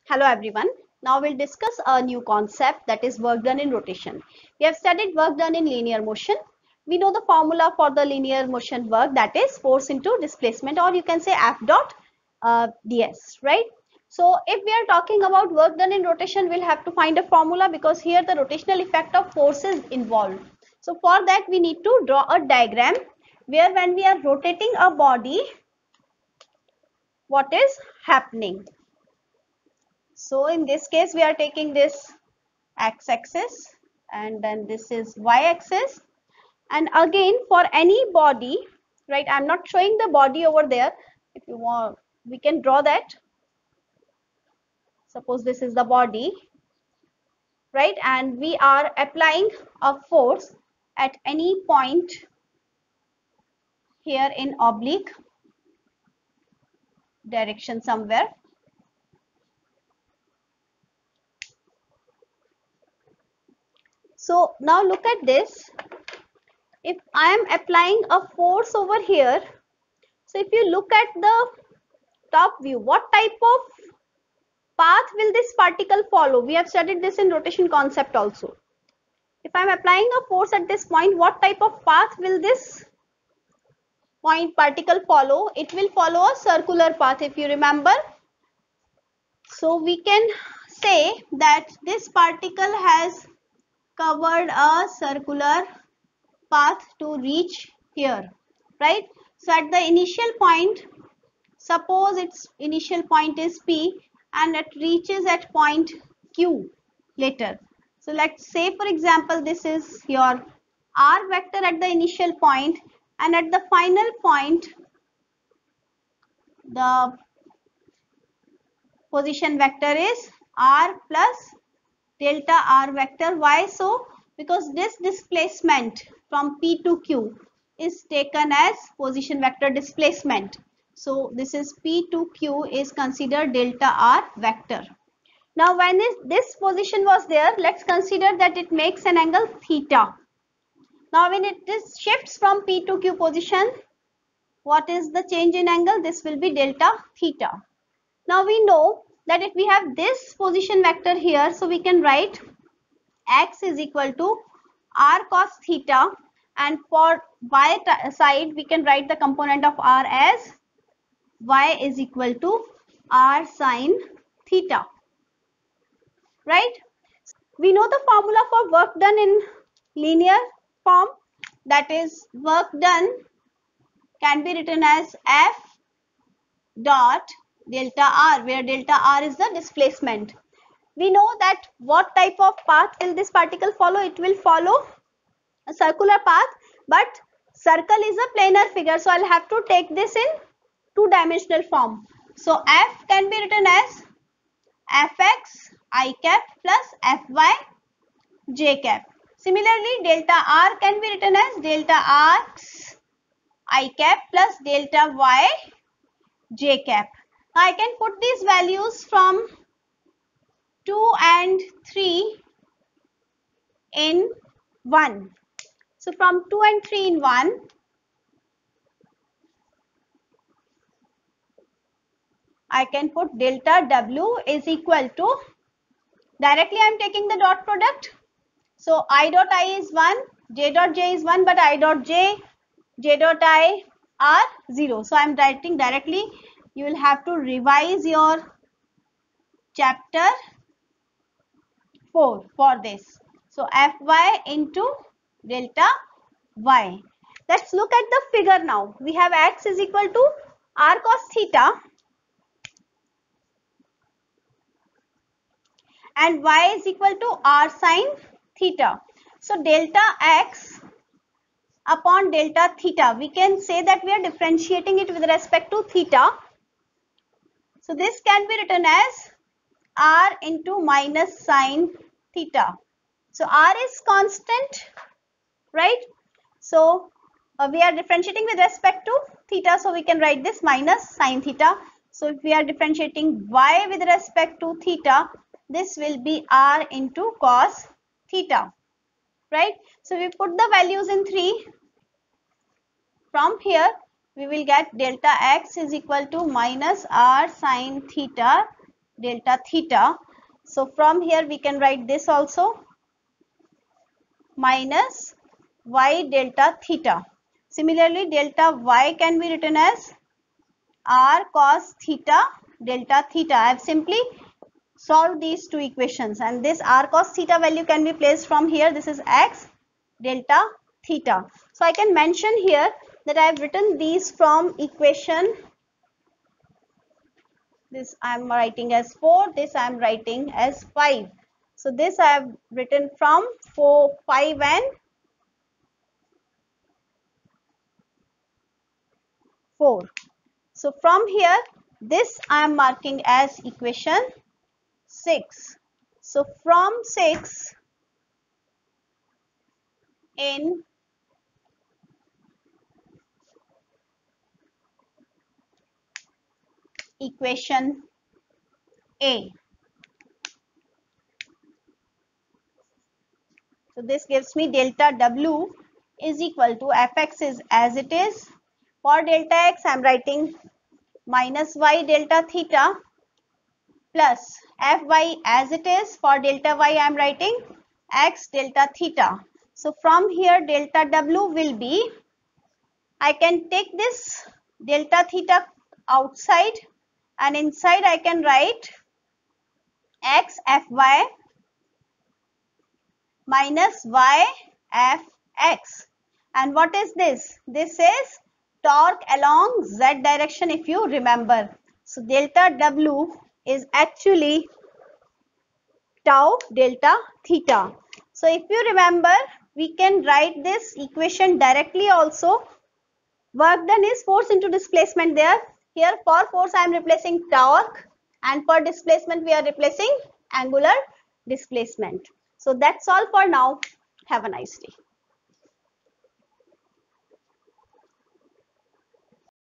Hello everyone. Now we'll discuss a new concept, that is work done in rotation. We have studied work done in linear motion. We know the formula for the linear motion work, that is force into displacement, or you can say F dot ds, right? So if we are talking about work done in rotation, we'll have to find a formula because here the rotational effect of force is involved. So for that we need to draw a diagram where when we are rotating a body, what is happening. So in this case, we are taking this x-axis and then this is y-axis. And again, for any body, right, I'm not showing the body over there. If you want, we can draw that. Suppose this is the body, right, and we are applying a force at any point here in oblique direction somewhere. So now look at this. If I am applying a force over here, so if you look at the top view, what type of path will this particle follow? We have studied this in rotation concept also. If I am applying a force at this point, what type of path will this point particle follow? It will follow a circular path, if you remember. So we can say that this particle has covered a circular path to reach here, right? So at the initial point, suppose its initial point is P and it reaches at point Q later. So let's say, for example, this is your R vector at the initial point, and at the final point the position vector is R plus delta R vector. Why so? Because this displacement from P to Q is taken as position vector displacement. So this is P to Q is considered delta R vector. Now when this position was there, let's consider that it makes an angle theta. Now when it shifts from P to Q position, what is the change in angle? This will be delta theta. Now we know that if we have this position vector here, so we can write x is equal to r cos theta, and for y side we can write the component of r as y is equal to r sine theta, right? We know the formula for work done in linear form, that is work done can be written as F dot delta R, where delta R is the displacement. We know that what type of path will this particle follow? It will follow a circular path, but circle is a planar figure, so I'll have to take this in two-dimensional form. So F can be written as Fx I cap plus Fy j cap. Similarly, delta R can be written as delta x I cap plus delta y j cap. Now I can put these values from 2 and 3 in 1. So from 2 and 3 in 1, I can put delta W is equal to, directly I am taking the dot product. So I dot I is 1, J dot J is 1, but I dot J, J dot I are 0. So I am writing directly. You will have to revise your chapter 4 for this. So Fy into delta Y. Let's look at the figure now. We have x is equal to r cos theta and y is equal to r sine theta. So delta x upon delta theta, we can say that we are differentiating it with respect to theta. So this can be written as r into minus sine theta. So r is constant, right? So we are differentiating with respect to theta, so we can write this minus sine theta. So if we are differentiating y with respect to theta, this will be r into cos theta, right? So we put the values in 3. From here we will get delta x is equal to minus r sine theta delta theta. So from here we can write this also, minus y delta theta. Similarly, delta y can be written as r cos theta delta theta. I have simply solved these two equations, and this r cos theta value can be placed from here. This is x delta theta. So I can mention here that I have written these from equation, this I am writing as 4, this I am writing as 5. So this I have written from 4, 5 and 4. So from here, this I am marking as equation 6. So from 6 in equation A. So this gives me delta W is equal to fx is as it is. For delta x, I am writing minus y delta theta plus fy as it is. For delta y, I am writing x delta theta. So from here, delta W will be, I can take this delta theta outside, and inside I can write x fy minus y fx. And what is this? This is torque along z direction, if you remember. So delta W is actually tau delta theta. So if you remember, we can write this equation directly also. Work done is force into displacement there. Here for force I am replacing torque, and for displacement we are replacing angular displacement. So that's all for now. Have a nice day.